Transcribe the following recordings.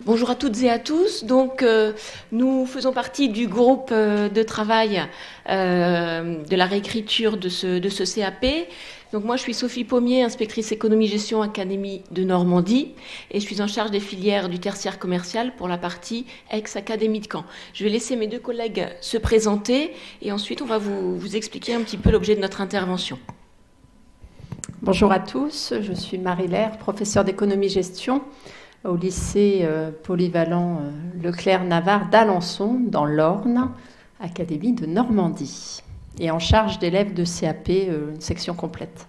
Bonjour à toutes et à tous. Donc, nous faisons partie du groupe de travail de la réécriture de ce CAP. Donc, moi, je suis Sophie Pommier, inspectrice économie-gestion Académie de Normandie, et je suis en charge des filières du tertiaire commercial pour la partie ex-Académie de Caen. Je vais laisser mes deux collègues se présenter et ensuite, on va vous expliquer un petit peu l'objet de notre intervention. Bonjour à tous, je suis Marie Lair, professeure d'économie-gestion au lycée polyvalent Leclerc-Navarre d'Alençon, dans l'Orne, Académie de Normandie, et en charge d'élèves de CAP, une section complète.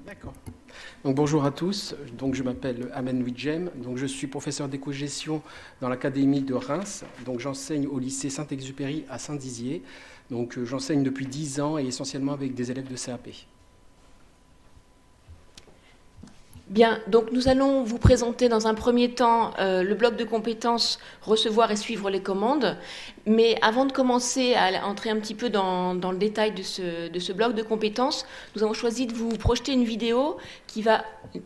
D'accord. Donc, bonjour à tous, donc, je m'appelle Amen Widjem, donc, je suis professeur d'éco-gestion dans l'Académie de Reims, donc, j'enseigne au lycée Saint-Exupéry à Saint-Dizier, donc, j'enseigne depuis 10 ans et essentiellement avec des élèves de CAP. Bien, donc nous allons vous présenter dans un premier temps le bloc de compétences recevoir et suivre les commandes. Mais avant de commencer à entrer un petit peu dans le détail de ce bloc de compétences, nous avons choisi de vous projeter une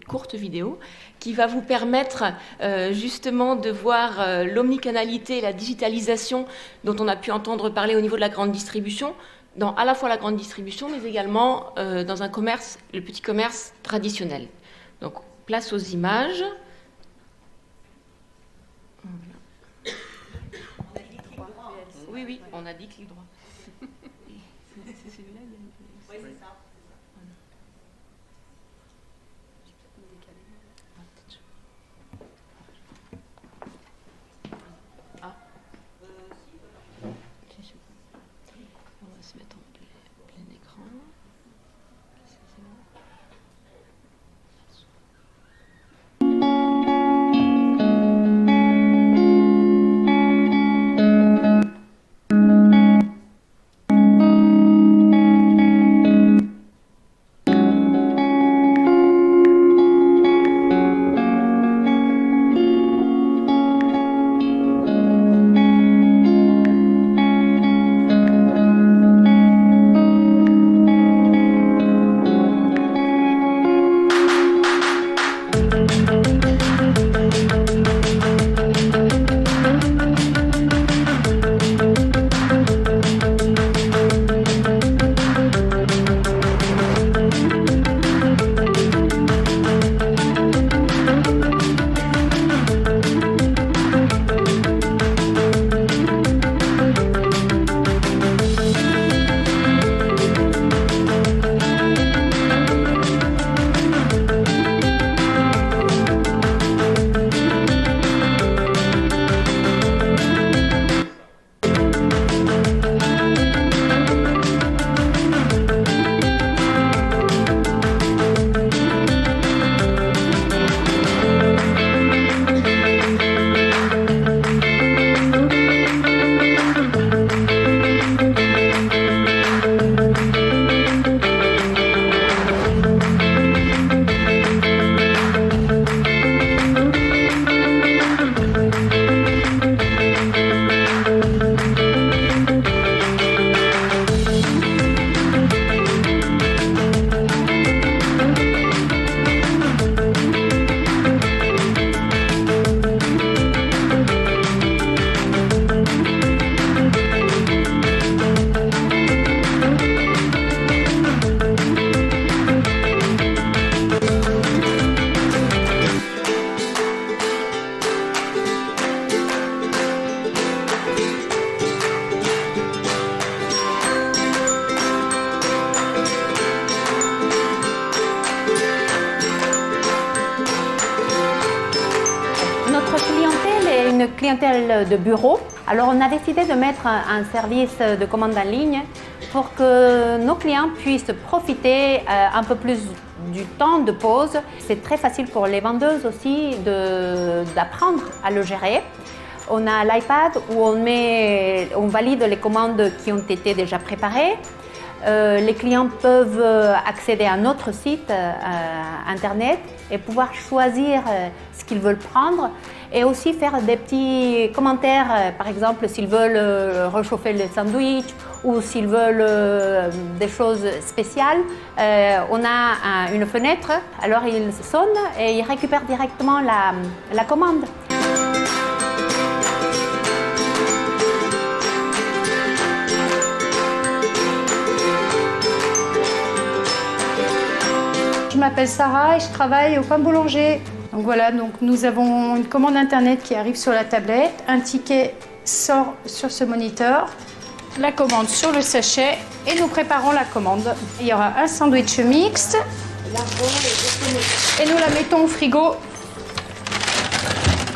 courte vidéo, qui va vous permettre justement de voir l'omnicanalité et la digitalisation dont on a pu entendre parler au niveau de la grande distribution, dans à la fois la grande distribution, mais également dans un commerce, le petit commerce traditionnel. Donc, place aux images. Oui, on a dit clic droit. C'est celui-là, oui, c'est ça. Ah. On va se mettre en plein écran. Clientèle de bureau. Alors on a décidé de mettre un service de commande en ligne pour que nos clients puissent profiter un peu plus du temps de pause. C'est très facile pour les vendeuses aussi d'apprendre à le gérer. On a l'iPad où on valide les commandes qui ont été déjà préparées. les clients peuvent accéder à notre site internet et pouvoir choisir ce qu'ils veulent prendre et aussi faire des petits commentaires, par exemple s'ils veulent réchauffer le sandwich ou s'ils veulent des choses spéciales. On a une fenêtre, alors ils sonnent et ils récupèrent directement la commande. Je m'appelle Sarah et je travaille au pain boulanger. Donc voilà, donc nous avons une commande internet qui arrive sur la tablette, un ticket sort sur ce moniteur, la commande sur le sachet et nous préparons la commande. Il y aura un sandwich mixte et nous la mettons au frigo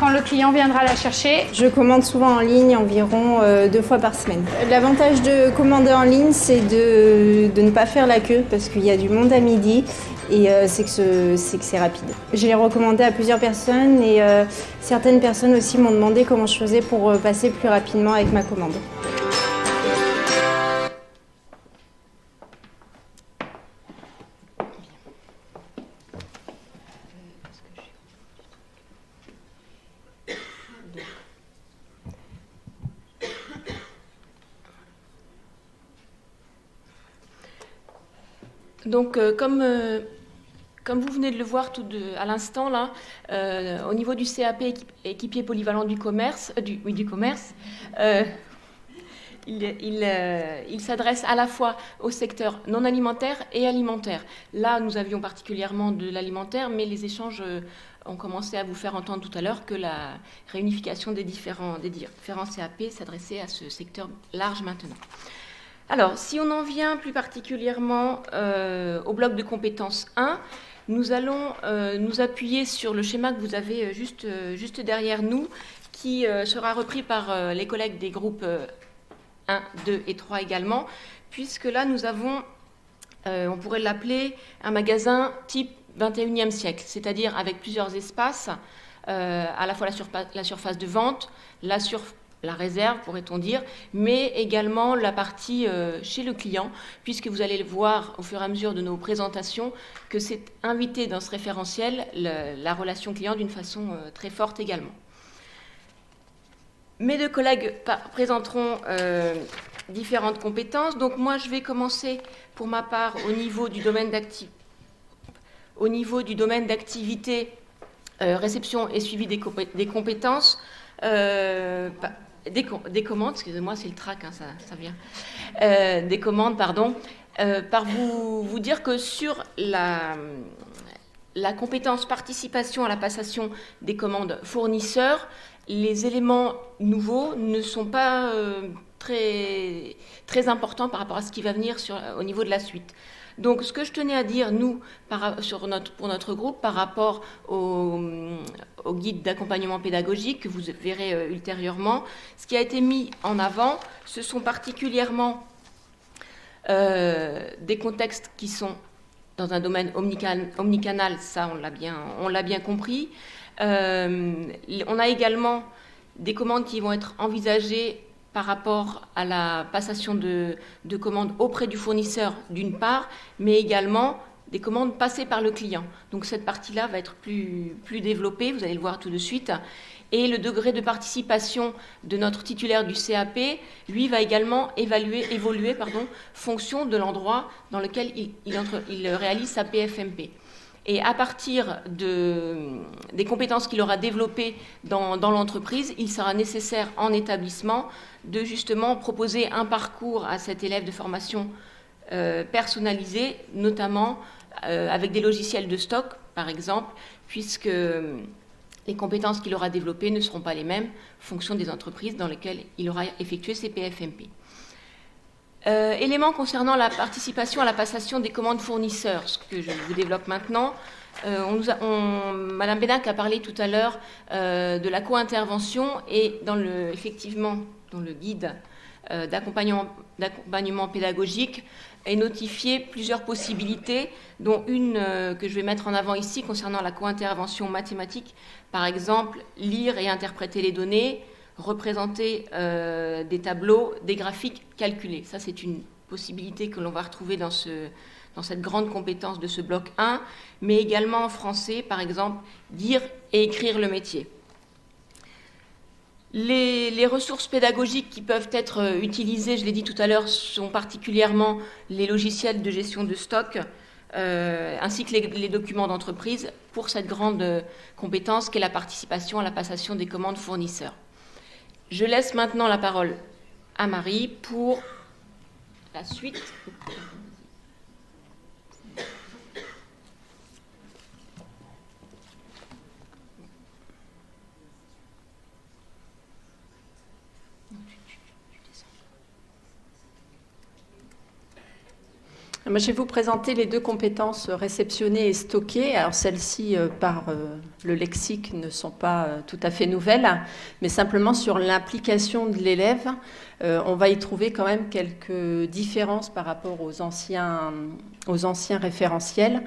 quand le client viendra la chercher. Je commande souvent en ligne environ 2 fois par semaine. L'avantage de commander en ligne, c'est de ne pas faire la queue parce qu'il y a du monde à midi et c'est que c'est rapide. Je l'ai recommandé à plusieurs personnes et certaines personnes aussi m'ont demandé comment je faisais pour passer plus rapidement avec ma commande. Donc, comme vous venez de le voir à l'instant, là, au niveau du CAP équipier polyvalent du commerce, il s'adresse à la fois au secteur non alimentaire et alimentaire. Là, nous avions particulièrement de l'alimentaire, mais les échanges ont commencé à vous faire entendre tout à l'heure que la réunification des différents CAP s'adressait à ce secteur large maintenant. Alors, si on en vient plus particulièrement au bloc de compétences 1, nous allons nous appuyer sur le schéma que vous avez juste derrière nous, qui sera repris par les collègues des groupes 1, 2 et 3 également, puisque là, nous avons, on pourrait l'appeler un magasin type 21e siècle, c'est-à-dire avec plusieurs espaces, à la fois la surface de vente, la réserve, pourrait-on dire, mais également la partie chez le client, puisque vous allez le voir au fur et à mesure de nos présentations, que c'est invité dans ce référentiel la relation client d'une façon très forte également. Mes deux collègues présenteront différentes compétences. Donc moi, je vais commencer pour ma part au niveau du domaine d'activité, réception et suivi des compétences. Des commandes, excusez-moi, c'est le trac, hein, ça vient. Des commandes, pardon. Par vous dire que sur la compétence participation à la passation des commandes fournisseurs, les éléments nouveaux ne sont pas très, très importants par rapport à ce qui va venir au niveau de la suite. Donc, ce que je tenais à dire, nous, pour notre groupe, par rapport au guide d'accompagnement pédagogique que vous verrez ultérieurement, ce qui a été mis en avant, ce sont particulièrement des contextes qui sont dans un domaine omnicanal, ça on l'a bien compris. On a également des commandes qui vont être envisagées par rapport à la passation de commandes auprès du fournisseur d'une part, mais également des commandes passées par le client. Donc cette partie-là va être plus développée, vous allez le voir tout de suite. Et le degré de participation de notre titulaire du CAP, lui, va également évoluer, fonction de l'endroit dans lequel il réalise sa PFMP. Et à partir des compétences qu'il aura développées dans l'entreprise, il sera nécessaire en établissement de justement proposer un parcours à cet élève de formation personnalisé, notamment avec des logiciels de stock, par exemple, puisque les compétences qu'il aura développées ne seront pas les mêmes en fonction des entreprises dans lesquelles il aura effectué ses PFMP. Éléments concernant la participation à la passation des commandes fournisseurs, ce que je vous développe maintenant. Madame Benac a parlé tout à l'heure de la co-intervention et effectivement, dans le guide d'accompagnement pédagogique est notifié plusieurs possibilités, dont une que je vais mettre en avant ici concernant la co-intervention mathématique. Par exemple, lire et interpréter les données, représenter des tableaux, des graphiques calculés. Ça, c'est une possibilités que l'on va retrouver dans cette grande compétence de ce bloc 1, mais également en français, par exemple, lire et écrire le métier. Les ressources pédagogiques qui peuvent être utilisées, je l'ai dit tout à l'heure, sont particulièrement les logiciels de gestion de stock, ainsi que les documents d'entreprise pour cette grande compétence qu'est la participation à la passation des commandes fournisseurs. Je laisse maintenant la parole à Marie pour la suite. Moi, je vais vous présenter les deux compétences réceptionnées et stockées. Alors, celles-ci, par le lexique, ne sont pas tout à fait nouvelles, mais simplement sur l'implication de l'élève, on va y trouver quand même quelques différences par rapport aux anciens référentiels.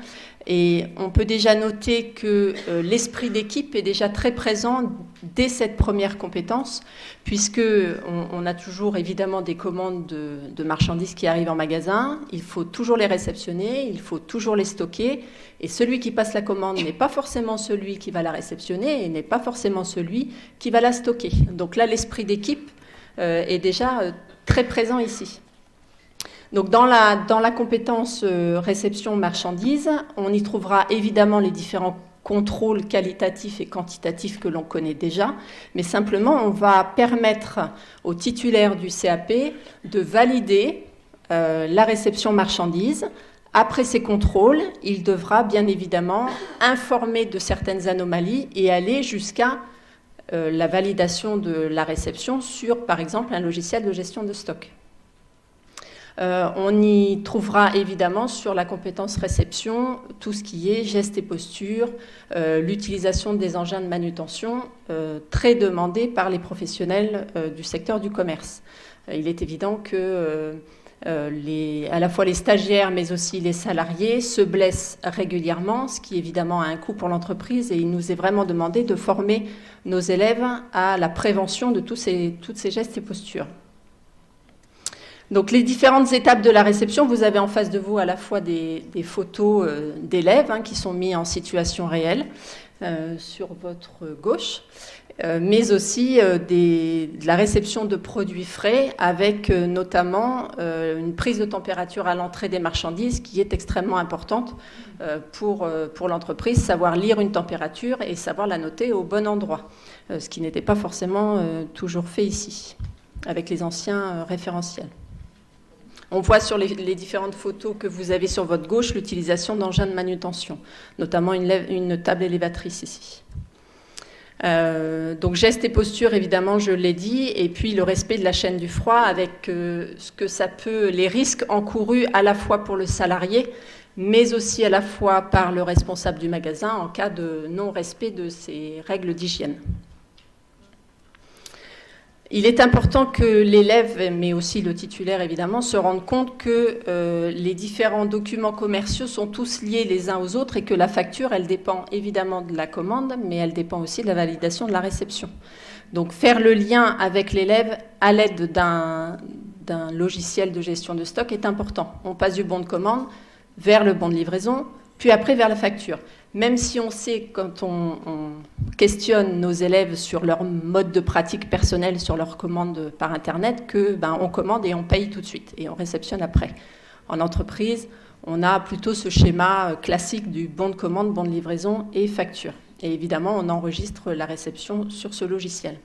Et on peut déjà noter que l'esprit d'équipe est déjà très présent dès cette première compétence, puisqu'on a toujours évidemment des commandes de marchandises qui arrivent en magasin. Il faut toujours les réceptionner, il faut toujours les stocker. Et celui qui passe la commande n'est pas forcément celui qui va la réceptionner et n'est pas forcément celui qui va la stocker. Donc là, l'esprit d'équipe est déjà très présent ici. Donc dans la compétence réception marchandise, on y trouvera évidemment les différents contrôles qualitatifs et quantitatifs que l'on connaît déjà, mais simplement on va permettre au titulaire du CAP de valider la réception marchandise. Après ces contrôles, il devra bien évidemment informer de certaines anomalies et aller jusqu'à la validation de la réception sur, par exemple, un logiciel de gestion de stock. On y trouvera évidemment sur la compétence réception tout ce qui est gestes et postures, l'utilisation des engins de manutention, très demandé par les professionnels du secteur du commerce. Il est évident que à la fois les stagiaires mais aussi les salariés se blessent régulièrement, ce qui évidemment a un coût pour l'entreprise, et il nous est vraiment demandé de former nos élèves à la prévention de toutes ces gestes et postures. Donc les différentes étapes de la réception, vous avez en face de vous à la fois des photos d'élèves qui sont mis en situation réelle sur votre gauche, mais aussi de la réception de produits frais avec notamment une prise de température à l'entrée des marchandises qui est extrêmement importante pour l'entreprise, savoir lire une température et savoir la noter au bon endroit, ce qui n'était pas forcément toujours fait ici avec les anciens référentiels. On voit sur les différentes photos que vous avez sur votre gauche l'utilisation d'engins de manutention, notamment une table élévatrice ici. Donc gestes et postures, évidemment, je l'ai dit, et puis le respect de la chaîne du froid avec ce que ça peut, les risques encourus à la fois pour le salarié, mais aussi à la fois par le responsable du magasin en cas de non-respect de ces règles d'hygiène. Il est important que l'élève, mais aussi le titulaire évidemment, se rende compte que les différents documents commerciaux sont tous liés les uns aux autres et que la facture, elle dépend évidemment de la commande, mais elle dépend aussi de la validation de la réception. Donc faire le lien avec l'élève à l'aide d'un logiciel de gestion de stock est important. On passe du bon de commande vers le bon de livraison, puis après vers la facture. Même si on sait, quand on questionne nos élèves sur leur mode de pratique personnelle, sur leur commande par Internet, on commande et on paye tout de suite et on réceptionne après. En entreprise, on a plutôt ce schéma classique du bon de commande, bon de livraison et facture. Et évidemment, on enregistre la réception sur ce logiciel.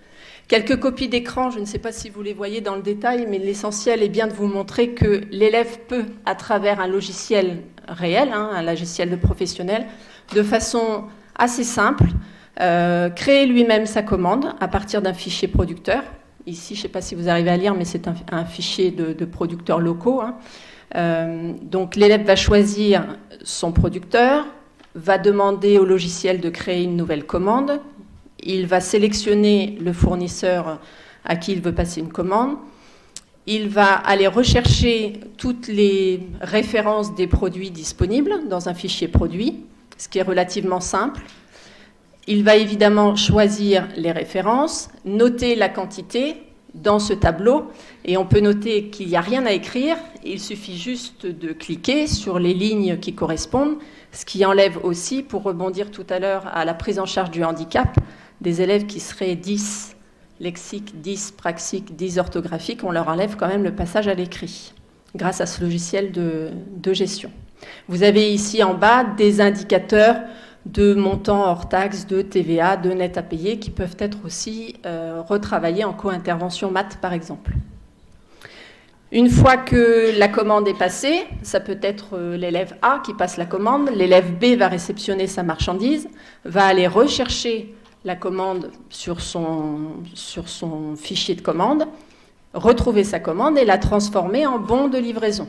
Quelques copies d'écran, je ne sais pas si vous les voyez dans le détail, mais l'essentiel est bien de vous montrer que l'élève peut, à travers un logiciel réel, un logiciel de professionnel, de façon assez simple, créer lui-même sa commande à partir d'un fichier producteur. Ici, je ne sais pas si vous arrivez à lire, mais c'est un fichier de producteurs locaux. Donc l'élève va choisir son producteur, va demander au logiciel de créer une nouvelle commande. Il va sélectionner le fournisseur à qui il veut passer une commande. Il va aller rechercher toutes les références des produits disponibles dans un fichier produit, ce qui est relativement simple. Il va évidemment choisir les références, noter la quantité, dans ce tableau. Et on peut noter qu'il n'y a rien à écrire. Il suffit juste de cliquer sur les lignes qui correspondent, ce qui enlève aussi, pour rebondir tout à l'heure à la prise en charge du handicap, des élèves qui seraient 10 lexiques, 10 praxiques, 10 orthographiques, on leur enlève quand même le passage à l'écrit, grâce à ce logiciel de gestion. Vous avez ici en bas des indicateurs de montants hors taxes, de TVA, de net à payer, qui peuvent être aussi retravaillés en co-intervention maths, par exemple. Une fois que la commande est passée, ça peut être l'élève A qui passe la commande, l'élève B va réceptionner sa marchandise, va aller rechercher la commande sur son fichier de commande, retrouver sa commande et la transformer en bon de livraison.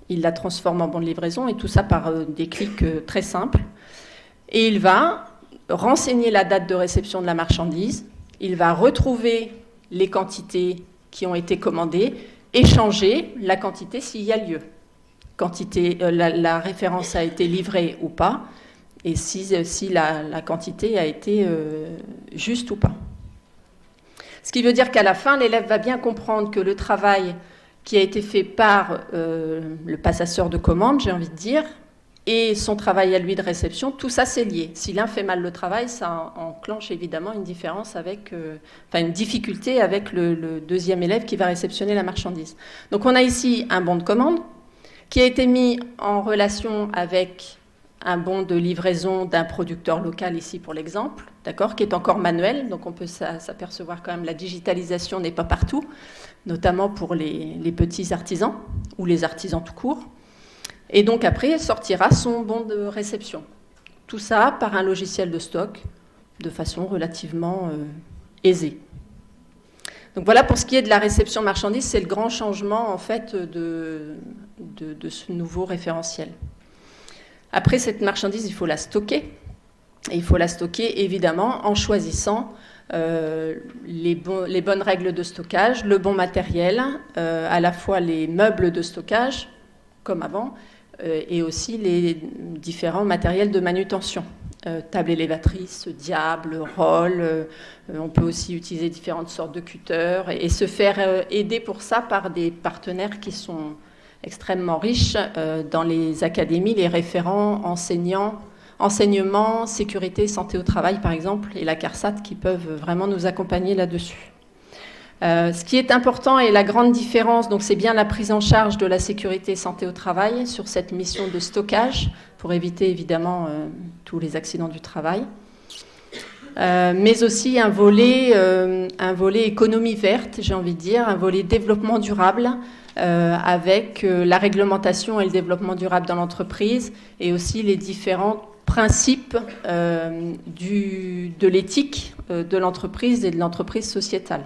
Il la transforme en bon de livraison et tout ça par des clics très simples. Et il va renseigner la date de réception de la marchandise, il va retrouver les quantités qui ont été commandées et changer la quantité s'il y a lieu. La référence a été livrée ou pas, et si la quantité a été juste ou pas. Ce qui veut dire qu'à la fin, l'élève va bien comprendre que le travail qui a été fait par le passeur de commande, j'ai envie de dire, et son travail à lui de réception, tout ça c'est lié. Si l'un fait mal le travail, ça enclenche évidemment une différence une difficulté avec le deuxième élève qui va réceptionner la marchandise. Donc on a ici un bon de commande qui a été mis en relation avec un bon de livraison d'un producteur local ici pour l'exemple, d'accord, qui est encore manuel, donc on peut s'apercevoir quand même la digitalisation n'est pas partout, notamment pour les petits artisans ou les artisans tout court. Et donc après, sortira son bon de réception. Tout ça par un logiciel de stock, de façon relativement aisée. Donc voilà pour ce qui est de la réception marchandise, c'est le grand changement en fait de ce nouveau référentiel. Après cette marchandise, il faut la stocker. Et il faut la stocker évidemment en choisissant les bonnes règles de stockage, le bon matériel, à la fois les meubles de stockage, comme avant, et aussi les différents matériels de manutention. Table élévatrice, diable, roll, on peut aussi utiliser différentes sortes de cutters et se faire aider pour ça par des partenaires qui sont extrêmement riches dans les académies, les référents enseignement, sécurité, santé au travail par exemple, et la CARSAT qui peuvent vraiment nous accompagner là-dessus. Ce qui est important et la grande différence, donc c'est bien la prise en charge de la sécurité et santé au travail sur cette mission de stockage pour éviter évidemment tous les accidents du travail, mais aussi un volet économie verte, j'ai envie de dire, un volet développement durable avec la réglementation et le développement durable dans l'entreprise et aussi les différents principes de l'éthique de l'entreprise et de l'entreprise sociétale.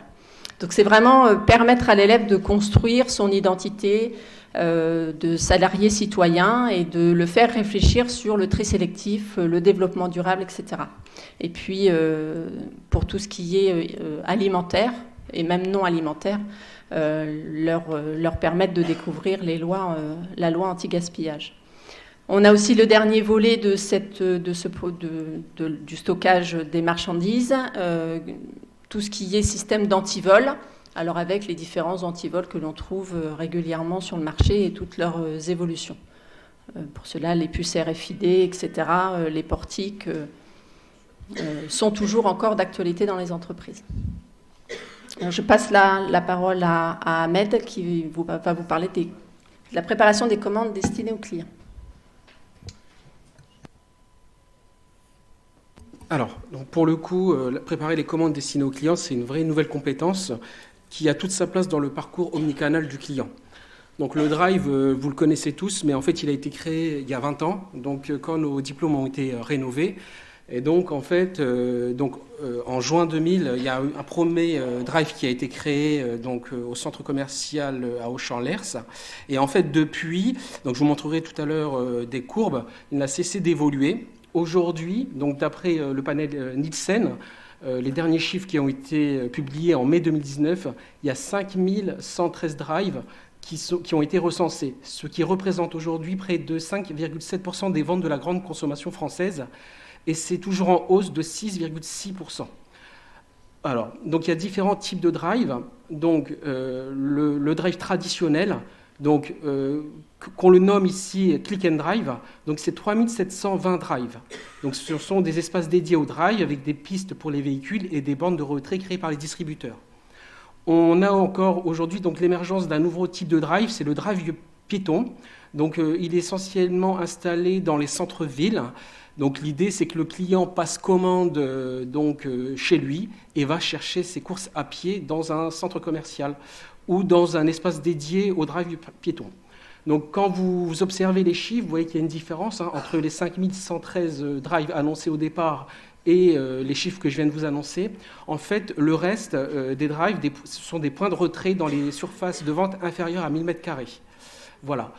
Donc c'est vraiment permettre à l'élève de construire son identité de salarié citoyen et de le faire réfléchir sur le tri sélectif, le développement durable, etc. Et puis pour tout ce qui est alimentaire et même non alimentaire, leur permettre de découvrir la loi anti-gaspillage. On a aussi le dernier volet du stockage des marchandises, tout ce qui est système d'antivol, alors avec les différents antivols que l'on trouve régulièrement sur le marché et toutes leurs évolutions. Pour cela, les puces RFID, etc., les portiques sont toujours encore d'actualité dans les entreprises. Alors, je passe la parole à Ahmed qui va vous parler de la préparation des commandes destinées aux clients. Alors, donc pour le coup, préparer les commandes destinées aux clients, c'est une vraie nouvelle compétence qui a toute sa place dans le parcours omnicanal du client. Donc le Drive, vous le connaissez tous, mais en fait, il a été créé il y a 20 ans, donc quand nos diplômes ont été rénovés. Et donc, en fait, en juin 2000, il y a un premier Drive qui a été créé au centre commercial à Auchan-Lers. Et en fait, depuis, donc je vous montrerai tout à l'heure des courbes, il n'a cessé d'évoluer. Aujourd'hui, donc d'après le panel Nielsen, les derniers chiffres qui ont été publiés en mai 2019, il y a 5113 drives qui ont été recensés, ce qui représente aujourd'hui près de 5,7% des ventes de la grande consommation française, et c'est toujours en hausse de 6,6%. Alors, donc il y a différents types de drive. Donc, le drive traditionnel, donc, qu'on le nomme ici Click and Drive, donc c'est 3720 drives. Donc, ce sont des espaces dédiés au drive avec des pistes pour les véhicules et des bandes de retrait créées par les distributeurs. On a encore aujourd'hui donc l'émergence d'un nouveau type de drive, c'est le drive piéton. Donc, il est essentiellement installé dans les centres-villes. Donc, l'idée, c'est que le client passe commande chez lui et va chercher ses courses à pied dans un centre commercial ou dans un espace dédié au drive piéton. Donc, quand vous observez les chiffres, vous voyez qu'il y a une différence entre les 5113 drives annoncés au départ et les chiffres que je viens de vous annoncer. En fait, le reste des drives, ce sont des points de retrait dans les surfaces de vente inférieures à 1000 m². Voilà.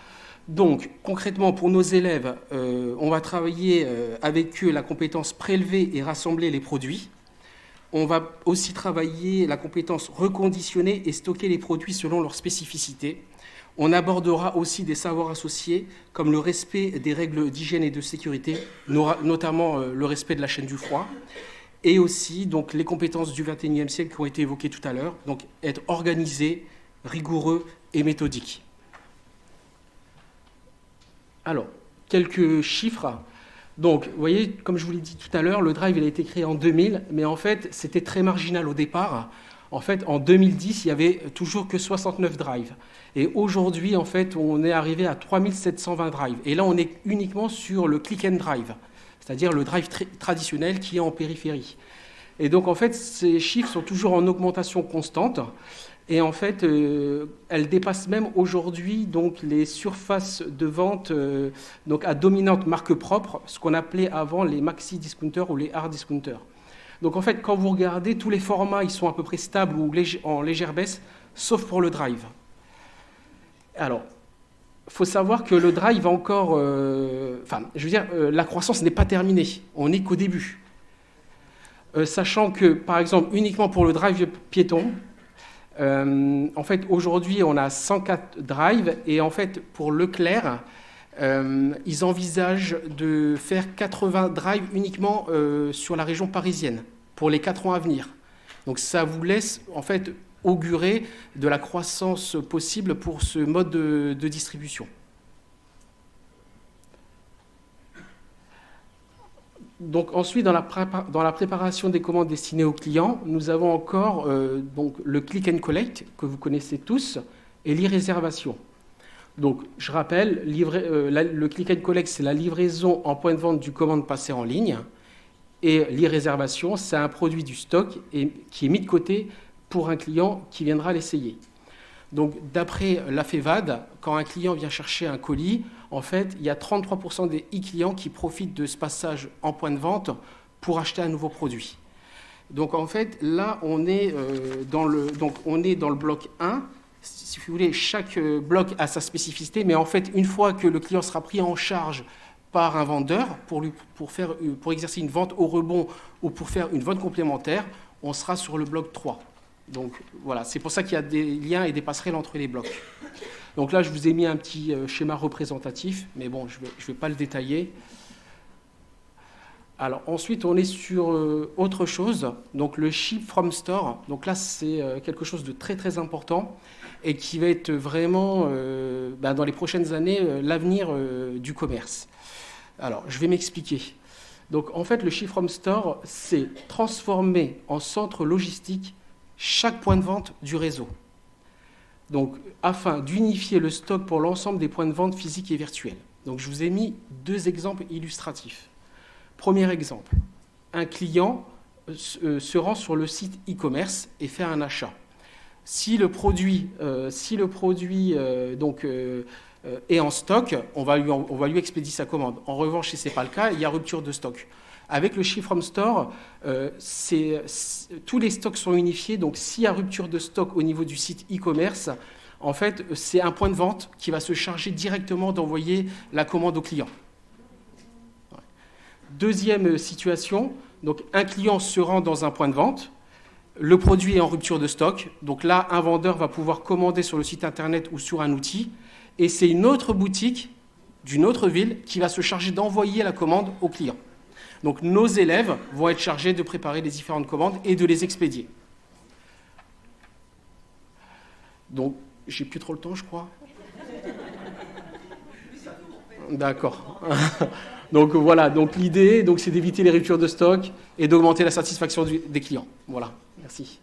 Donc, concrètement, pour nos élèves, on va travailler avec eux la compétence prélever et rassembler les produits. On va aussi travailler la compétence reconditionner et stocker les produits selon leurs spécificités. On abordera aussi des savoirs associés, comme le respect des règles d'hygiène et de sécurité, notamment le respect de la chaîne du froid, et aussi donc, les compétences du XXIe siècle qui ont été évoquées tout à l'heure, donc être organisé, rigoureux et méthodique. Alors, quelques chiffres. Donc, vous voyez, comme je vous l'ai dit tout à l'heure, le drive il a été créé en 2000, mais en fait, c'était très marginal au départ. En fait, en 2010, il n'y avait toujours que 69 drives. Et aujourd'hui, en fait, on est arrivé à 3720 drives. Et là, on est uniquement sur le click and drive, c'est-à-dire le drive traditionnel qui est en périphérie. Et donc, en fait, ces chiffres sont toujours en augmentation constante. Et en fait, elles dépassent même aujourd'hui donc, les surfaces de vente donc à dominante marque propre, ce qu'on appelait avant les maxi discounters ou les hard discounters. Donc en fait, quand vous regardez, tous les formats ils sont à peu près stables ou en légère baisse, sauf pour le drive. Alors, il faut savoir que le drive va encore... la croissance n'est pas terminée, on n'est qu'au début. Sachant que, par exemple, uniquement pour le drive piéton, en fait, aujourd'hui, on a 104 drives et en fait, pour Leclerc, ils envisagent de faire 80 drives uniquement sur la région parisienne pour les 4 ans à venir. Donc, ça vous laisse en fait augurer de la croissance possible pour ce mode de distribution. Donc ensuite, dans la préparation des commandes destinées aux clients, nous avons encore donc, le click and collect, que vous connaissez tous, et l'e-réservation. Donc, je rappelle, le click and collect, c'est la livraison en point de vente du commande passée en ligne, et l'e-réservation, c'est un produit du stock qui est mis de côté pour un client qui viendra l'essayer. Donc, d'après la FEVAD, quand un client vient chercher un colis, en fait, il y a 33% des e-clients qui profitent de ce passage en point de vente pour acheter un nouveau produit. Donc, en fait, là, on est dans le bloc 1. Si vous voulez, chaque bloc a sa spécificité, mais en fait, une fois que le client sera pris en charge par un vendeur pour exercer une vente au rebond ou pour faire une vente complémentaire, on sera sur le bloc 3. Donc voilà, c'est pour ça qu'il y a des liens et des passerelles entre les blocs. Donc là, je vous ai mis un petit schéma représentatif, mais bon, je vais pas le détailler. Alors ensuite, on est sur autre chose, donc le ship from store. Donc là, c'est quelque chose de très très important et qui va être vraiment, dans les prochaines années, l'avenir du commerce. Alors, je vais m'expliquer. Donc en fait, le ship from store, c'est transformer en centre logistique chaque point de vente du réseau. Donc, afin d'unifier le stock pour l'ensemble des points de vente physiques et virtuels. Donc, je vous ai mis 2 exemples illustratifs. Premier exemple, un client se rend sur le site e-commerce et fait un achat. Si le produit est en stock, on va lui expédier sa commande. En revanche, si ce n'est pas le cas, il y a rupture de stock. Avec le ship from store, tous les stocks sont unifiés. Donc, s'il y a rupture de stock au niveau du site e-commerce, en fait, c'est un point de vente qui va se charger directement d'envoyer la commande au client. Deuxième situation, donc un client se rend dans un point de vente, le produit est en rupture de stock. Donc là, un vendeur va pouvoir commander sur le site internet ou sur un outil. Et c'est une autre boutique d'une autre ville qui va se charger d'envoyer la commande au client. Donc nos élèves vont être chargés de préparer les différentes commandes et de les expédier. Donc, j'ai plus trop le temps, je crois. D'accord. Donc voilà, donc l'idée, c'est d'éviter les ruptures de stock et d'augmenter la satisfaction des clients. Voilà, merci.